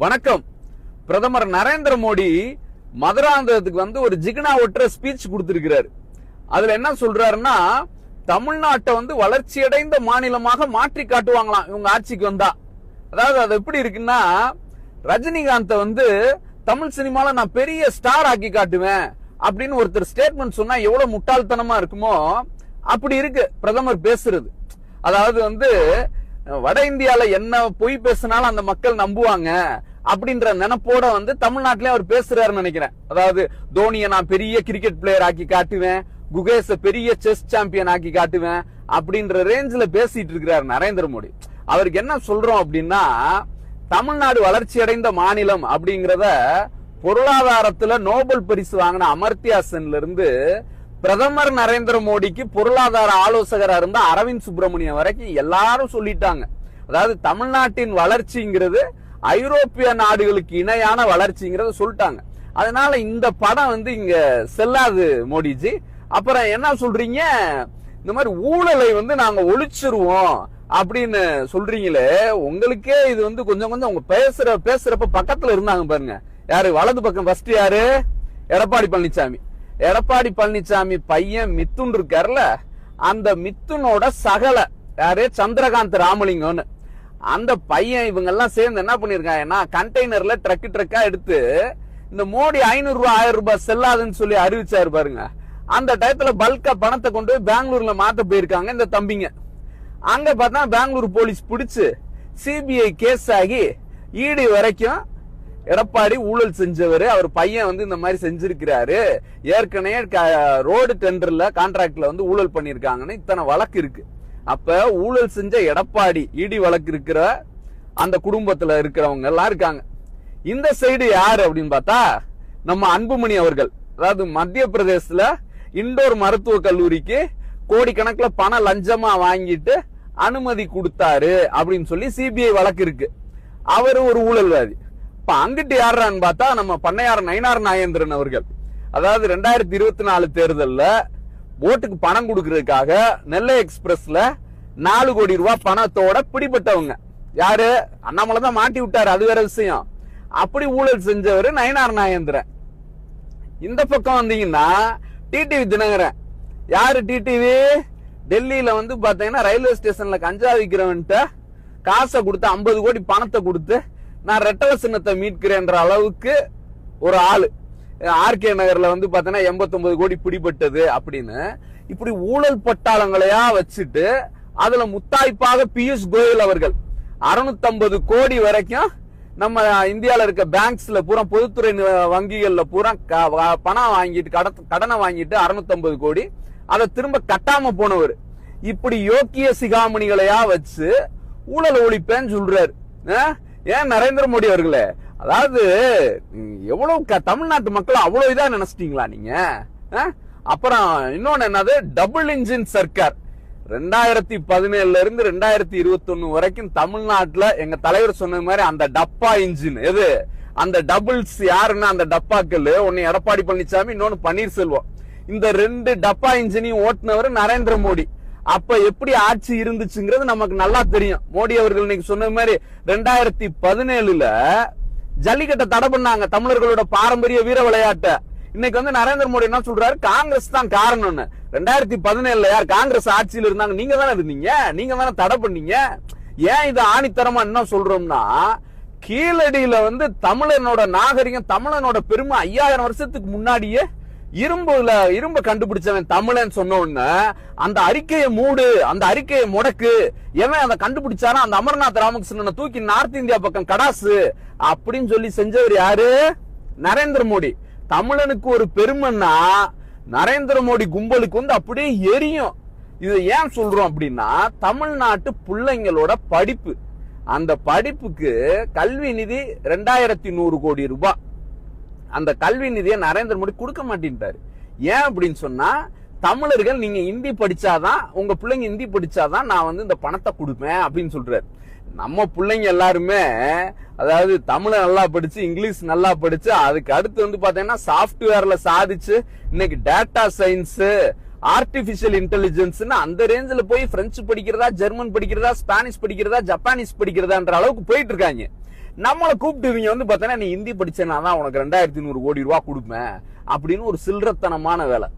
வணக்கம். பிரதமர் நரேந்திர மோடி மதுராந்தகத்துக்கு வந்து ஒரு ஜிகனா ஒற்ற ஸ்பீச் கொடுத்திருக்கிறார். அதுல என்ன சொல்றாருன்னா, தமிழ்நாட்டை வந்து வளர்ச்சியடைந்த மாநிலமாக மாற்றி காட்டுவாங்களாம் இவங்க ஆட்சிக்கு வந்தா. அதாவது அது எப்படி இருக்குன்னா, ரஜினிகாந்தை வந்து தமிழ் சினிமால நான் பெரிய ஸ்டார் ஆக்கி காட்டுவேன் அப்படின்னு ஒருத்தர் ஸ்டேட்மெண்ட் சொன்னா எவ்வளவு முட்டாள்தனமா இருக்குமோ அப்படி இருக்கு பிரதமர் பேசுறது. அதாவது வந்து வட இந்தியால என்ன பொய் பேசினாலும் அந்த மக்கள் நம்புவாங்க அப்படின்ற நினைப்போட வந்து தமிழ்நாட்டிலே அவர் பேசுறாருன்னு நினைக்கிறேன். அதாவது தோனியை நான் பெரிய கிரிக்கெட் பிளேயர் ஆக்கி காட்டுவேன், குகேஷ பெரிய செஸ் சாம்பியன் ஆக்கி காட்டுவேன் அப்படின்ற ரேஞ்சில பேசிட்டு இருக்கிறார் நரேந்திர மோடி. அவருக்கு என்ன சொல்றோம் அப்படின்னா, தமிழ்நாடு வளர்ச்சி அடைந்த மாநிலம் அப்படிங்கறத பொருளாதாரத்துல நோபல் பரிசு வாங்கின அமர்த்தியா சென்ல இருந்து பிரதமர் நரேந்திர மோடிக்கு பொருளாதார ஆலோசகரா இருந்த அரவிந்த் சுப்பிரமணியம் வரைக்கும் எல்லாரும் சொல்லிட்டாங்க. அதாவது தமிழ்நாட்டின் வளர்ச்சிங்கிறது ஐரோப்பிய நாடுகளுக்கு இணையான வளர்ச்சிங்கிறத சொல்லிட்டாங்க. அதனால இந்த படம் வந்து இங்க செல்லாது மோடிஜி. அப்புறம் என்ன சொல்றீங்க, இந்த மாதிரி ஊழலை வந்து நாங்க ஒழிச்சிருவோம் அப்படின்னு சொல்றீங்களே, உங்களுக்கே இது வந்து கொஞ்சம் கொஞ்சம் உங்க பேசுறப்ப பக்கத்துல இருந்தாங்க பாருங்க. யாரு வலது பக்கம் ஃபர்ஸ்ட் யாரு? எடப்பாடி பழனிசாமி. எடப்பாடி பழனிசாமி பையன் மித்துன் இருக்காருல, அந்த மித்துனோட சகல யாரு? சந்திரகாந்த் ராமலிங்கம்னு அந்த பையன். இவங்க எல்லாம் சேர்ந்து என்ன பண்ணிருக்காங்கன்னா, கண்டெய்னர்ல ட்ரக்கா எடுத்து இந்த மோடி 500 ரூபாய் 1000 ரூபாய் செல்லாதுன்னு சொல்லி அறிவிச்சாரு பாருங்க. அந்த டயத்துல பல்கா பணத்தை கொண்டு போய் பெங்களூர்ல மாத்த போயிருக்காங்க இந்த தம்பிங்க. அங்க பார்த்தா பெங்களூர் போலீஸ் பிடிச்சு சிபிஐ கேஸ் ஆகி ஈடி வரைக்கும் எடப்பாடி ஊழல் செஞ்சவர், அவர் பையன் வந்து இந்த மாதிரி செஞ்சிருக்கிறாரு, ஏற்கனவே ரோடு டெண்டர்ல கான்ட்ராக்ட்ல வந்து ஊழல் பண்ணிருக்காங்கன்னு இத்தனை வழக்கு இருக்கு. அப்ப ஊழல் செஞ்ச எடப்பாடி இடி வழக்கு இருக்கிற அந்த குடும்பத்துல இருக்கிறவங்க எல்லாம் இருக்காங்க. இந்த சைடு யாரு அப்படின்னு பார்த்தா நம்ம அன்புமணி அவர்கள். அதாவது மத்திய பிரதேசத்துல இண்டோர் மருத்துவ கல்லூரிக்கு கோடிக்கணக்குல பணம் லஞ்சமா வாங்கிட்டு அனுமதி கொடுத்தாரு அப்படின்னு சொல்லி சிபிஐ வழக்கு இருக்கு. அவரு ஒரு ஊழல்வாதி. இப்ப அங்கிட்டு யாரான்னு பார்த்தா நம்ம பண்ணையார் நயினார் நாகேந்திரன் அவர்கள். அதாவது 2024 தேர்தல்ல ஓட்டுக்கு பணம் கொடுக்கறதுக்காக நெல்லை எக்ஸ்பிரஸ்ல 4 கோடி ரூபாய் பணத்தோட பிடிபட்டவங்க. யாரு? அண்ணாமலை தான் மாட்டி விட்டாரு, அது வேற விஷயம். அப்படி ஊழல் செஞ்சவர் நயினார் நாகேந்திரன். இந்த பக்கம் வந்தீங்கன்னா டிடிவி தினகரன். யாரு டிடிவி? டெல்லியில வந்து பாத்தீங்கன்னா ரயில்வே ஸ்டேஷன்ல கஞ்சா விக்கிறவன்ட்ட காசை கொடுத்து 50 கோடி பணத்தை கொடுத்து நான் ரெட்டல சின்னத்தை மீட்கிறேன்ற அளவுக்கு ஒரு ஆளு. ஆர்கே நகர்ல வந்து பாத்தீங்கன்னா 89 கோடி பிடிபட்டது அப்படின்னு இப்படி ஊழல் பட்டாளங்களையா வச்சுட்டு அதுல முத்தாய்ப்பாக பியூஷ் கோயல் அவர்கள் 650 கோடி வரைக்கும் நம்ம இந்தியால இருக்க பேங்க்ஸ்ல பூரா பொதுத்துறை வங்கிகள்ல பூரா பணம் வாங்கிட்டு கடனை வாங்கிட்டு 650 கோடி அதை திரும்ப கட்டாம போனவர். இப்படி யோக்கிய சிகாமணிகளையா வச்சு ஊழல் ஒழிப்பேன்னு சொல்றாரு. ஏன் நரேந்திர மோடி அவர்களே, அதாவது எவ்வளவு தமிழ்நாட்டு மக்கள் அவ்வளவு இதா நினைச்சிட்டீங்களா நீங்க? அப்புறம் இன்னொன்னு என்னது, டபுள் இன்ஜின் சர்க்கார். 2017 இருந்து 2021 வரைக்கும் தமிழ்நாட்டுல எங்க தலைவர் சொன்ன மாதிரி அந்த டப்பா இன்ஜின் எது, அந்த டபுள்ஸ் யாருன்னா அந்த டப்பாக்கள் ஒன்னு எடப்பாடி பழனிசாமி, இன்னொன்னு பன்னீர்செல்வம். இந்த 2 டப்பா இன்ஜினையும் ஓட்டுனவர் நரேந்திர மோடி. அப்ப எப்படி ஆட்சி இருந்துச்சுங்கிறது நமக்கு நல்லா தெரியும். மோடி அவர்கள் இன்னைக்கு சொன்ன மாதிரி 2017 ஜல்லிக்கட்டை தடை பண்ணாங்க, தமிழர்களோட பாரம்பரிய வீர விளையாட்டை. இன்னைக்கு வந்து நரேந்திர மோடி என்ன சொல்றாரு, காங்கிரஸ் தான் காரணம்னு. 2017 யார் காங்கிரஸ் ஆட்சியில் இருந்தாங்க? நீங்க தானே இருந்தீங்க, நீங்க தானே தடை பண்ணீங்க. ஏன் இது ஆணித்தரமா என்ன சொல்றோம்னா, கீழடியில வந்து தமிழனோட நாகரிகம், தமிழனோட பெருமை 5000 வருஷத்துக்கு முன்னாடியே இரும்ப கண்டுபிடிச்சவன் தமிழன் சொன்ன உடனே அந்த அறிக்கையை மூடு, அந்த அறிக்கையை முடக்கு. எவன் அதை கண்டுபிடிச்சாரோ அந்த அமர்நாத் ராமகிருஷ்ணனை தூக்கி நார்த் இந்தியா பக்கம் கடாசு அப்படின்னு சொல்லி செஞ்சவர் யாரு? நரேந்திர மோடி. தமிழனுக்கு ஒரு பெருமைன்னா நரேந்திர மோடி கும்பலுக்கு வந்து அப்படியே எரியும். இது ஏன் சொல்றோம் அப்படின்னா, தமிழ்நாட்டு பிள்ளைங்களோட படிப்பு, அந்த படிப்புக்கு கல்வி நிதி 2100 கோடி ரூபாய். அந்த கல்வி நிதியை நரேந்திர மோடி கொடுக்க மாட்டேன்ட்டாரு. ஏன் அப்படின்னு சொன்னா, தமிழர்கள் நீங்க ஹிந்தி படிச்சாதான், உங்க பிள்ளைங்க ஹிந்தி படிச்சாதான் நான் வந்து இந்த பணத்தை கொடுப்பேன் அப்படின்னு சொல்றாரு. நம்ம பிள்ளைங்க எல்லாருமே அதாவது தமிழை நல்லா படிச்சு இங்கிலீஷ் நல்லா படிச்சு அதுக்கு அடுத்து வந்து பாத்தீங்கன்னா சாப்ட்வேர்ல சாதிச்சு இன்னைக்கு டேட்டா சயின்ஸ், ஆர்டிபிஷியல் இன்டெலிஜென்ஸ் அந்த ரேஞ்சில் போய் பிரெஞ்சு படிக்கிறதா, ஜெர்மன் படிக்கிறதா, ஸ்பானிஷ் படிக்கிறதா, ஜப்பானீஸ் படிக்கிறதான்ற அளவுக்கு போயிட்டு இருக்காங்க. நம்மளை கூப்பிட்டு இவங்க வந்து பார்த்தீங்கன்னா நீ ஹிந்தி படிச்சேன்னா தான் உனக்கு 2100 கோடி ரூபாய் கொடுப்பேன் அப்படின்னு ஒரு சில்லறத்தனமான வேலை.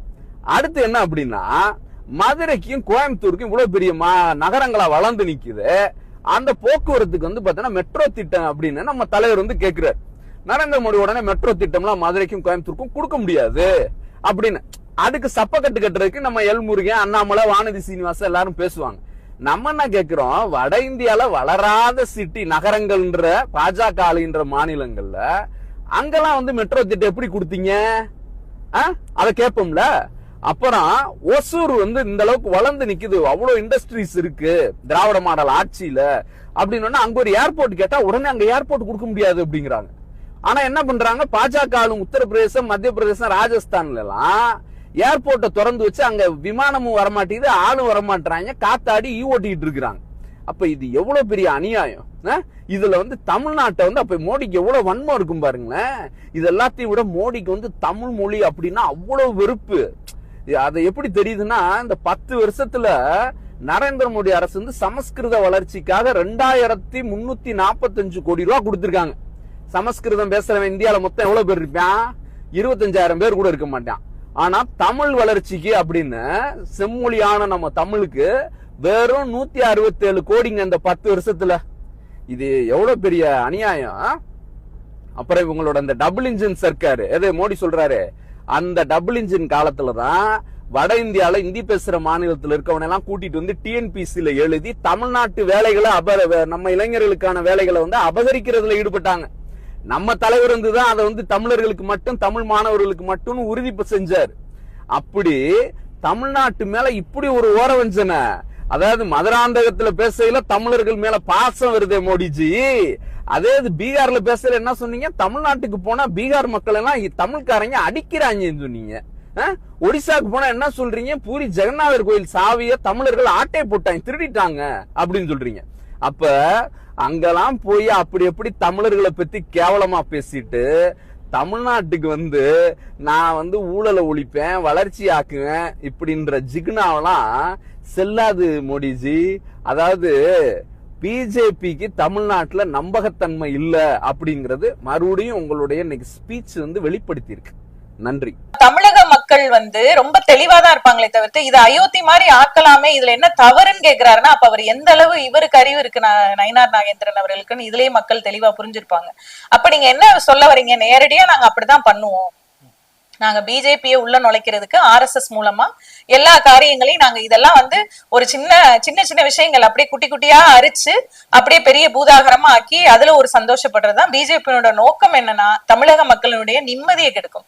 அடுத்து என்ன அப்படின்னா, மதுரைக்கும் கோயம்புத்தூருக்கும் இவ்வளவு பெரிய நகரங்களா வளர்ந்து நிக்குது, அந்த போக்குவரத்துக்கு வந்து பாத்தீங்கன்னா மெட்ரோ திட்டம் அப்படின்னு நம்ம தலைவர் வந்து கேட்கிறார். நரேந்திர மோடி உடனே மெட்ரோ திட்டம்லாம் மதுரைக்கும் கோயம்புத்தூருக்கும் கொடுக்க முடியாது அப்படின்னு. அதுக்கு சப்பக்கட்டு கட்டுறதுக்கு நம்ம எல்முருகன், அண்ணாமலை, வானதி சீனிவாசன் எல்லாரும் பேசுவாங்க. நம்ம என்ன கேட்கிறோம், வட இந்தியால வளராத சிட்டி நகரங்கள்ன்ற பாஜக ஆளுகின்ற மாநிலங்கள்ல அங்கெல்லாம் வந்து மெட்ரோ திட்டம் எப்படி கொடுத்தீங்க, அத கேட்போம்ல. அப்புறம் ஒசூர் வந்து இந்த அளவுக்கு வளர்ந்து நிக்குது, அவ்வளவு இண்டஸ்ட்ரீஸ் இருக்கு திராவிட மாடல் ஆட்சியில அப்படின்னு அங்க ஒரு ஏர்போர்ட் கேட்டா உடனே அங்க ஏர்போர்ட் கொடுக்க முடியாது அப்படிங்கிறாங்க. ஆனா என்ன பண்றாங்க, பாஜக ஆளும் உத்தரப்பிரதேசம், மத்திய பிரதேசம், ராஜஸ்தான்ல எல்லாம் ஏர்போர்ட்டை திறந்து வச்சு அங்க விமானமும் வரமாட்டேங்குது, ஆளும் வரமாட்டாங்க, காத்தாடி ஓட்டிட்டு இருக்கிறாங்க. அப்ப இது எவ்வளவு பெரிய அநியாயம். இதுல வந்து தமிழ்நாட்டை வந்து அப்ப மோடிக்கு எவ்வளவு வன்மம் இருக்கும் பாருங்களேன். இது எல்லாத்தையும் விட மோடிக்கு வந்து தமிழ் மொழி அப்படின்னா அவ்வளவு வெறுப்பு. அதை எப்படி தெரியுதுன்னா, இந்த 10 வருஷத்துல நரேந்திர மோடி அரசு வந்து சமஸ்கிருத வளர்ச்சிக்காக 2345 கோடி ரூபாய் கொடுத்திருக்காங்க. சமஸ்கிருதம் பேசுறவன் இந்தியால மொத்தம் எவ்வளவு பேர் இருப்பான், 25,000 பேர் கூட இருக்க மாட்டான். ஆனா தமிழ் வளர்ச்சிக்கு அப்படின்னு செம்மொழியான நம்ம தமிழுக்கு வெறும் 167 கோடிங்க இந்த 10 வருஷத்துல. இது எவ்வளவு பெரிய அநியாயம். அப்புறம் இவங்களோட அந்த டபுள் இன்ஜின் சர்க்காரு, எது மோடி சொல்றாரு, அந்த டபுள் இன்ஜின் காலத்துலதான் வட இந்தியால இந்தி பேசுற மாநிலத்தில் இருக்கவன எல்லாம் கூட்டிட்டு வந்து டிஎன்பிசில எழுதி தமிழ்நாட்டு வேலைகளை நம்ம இளைஞர்களுக்கான வேலைகளை வந்து அபகரிக்கிறதுல ஈடுபட்டாங்க. நம்ம தலைவர் வந்துதான் அதை வந்து தமிழர்களுக்கு மட்டும், தமிழ் மாணவர்களுக்கு மட்டும் உறுதி செஞ்சார். அப்படி தமிழ்நாட்டு மேல இப்படி ஒரு ஓரவஞ்சனை, அதாவது மதுராந்தகத்துல பேசையில தமிழர்கள் மேல பாசம் வருதே மோடிஜி. அதே பீகார்ல பேசல என்ன சொன்னீங்க, தமிழ்நாட்டுக்கு போனா பீகார் மக்கள் எல்லாம் தமிழ்காரங்க அடிக்கிறாங்கன்னு சொன்னீங்க. ஒடிசாக்கு போனா என்ன சொல்றீங்க, பூரி ஜெகநாதர் கோயில் சாவிய தமிழர்கள் ஆட்டை போட்டாங்க, திருடிட்டாங்க அப்படின்னு சொல்றீங்க. அப்ப அங்கெல்லாம் போய் அப்படி எப்படி தமிழர்களை பத்தி கேவலமா பேசிட்டு தமிழ்நாட்டுக்கு வந்து நான் வந்து ஊழலை ஒழிப்பேன், வளர்ச்சி ஆக்குவேன் இப்படின்ற ஜிக்னாவெல்லாம் செல்லாது மோடிஜி. அதாவது பிஜேபிக்கு தமிழ்நாட்டுல நம்பகத்தன்மை இல்ல அப்படிங்கிறது மறுபடியும் உங்களுடைய இன்னைக்கு ஸ்பீச் வந்து வெளிப்படுத்தி இருக்கு. நன்றி. தமிழக மக்கள் வந்து ரொம்ப தெளிவாதான் இருப்பாங்களே தவிர்த்து இது அயோத்தி மாதிரி ஆக்கலாமே, இதுல என்ன தவறுன்னு கேக்குறாருன்னா அப்ப அவர் எந்த அளவு இவருக்கு அறிவு இருக்கு நயினார் நாகேந்திரன் அவர்களுக்குன்னு இதுலயே மக்கள் தெளிவா புரிஞ்சிருப்பாங்க. அப்ப நீங்க என்ன சொல்ல வரீங்க, நேரடியா நாங்க அப்படிதான் பண்ணுவோம், நாங்க பிஜேபியை உள்ள நுழைக்கிறதுக்கு RSS மூலமா எல்லா காரியங்களையும் நாங்க இதெல்லாம் வந்து ஒரு சின்ன சின்ன விஷயங்கள் அப்படியே குட்டி குட்டியா அரிச்சு அப்படியே பெரிய பூதாகரமா ஆக்கி அதுல ஒரு சந்தோஷப்படுறதுதான் பிஜேபியோட நோக்கம். என்னன்னா தமிழக மக்களுடைய நிம்மதியை கெடுக்கும்.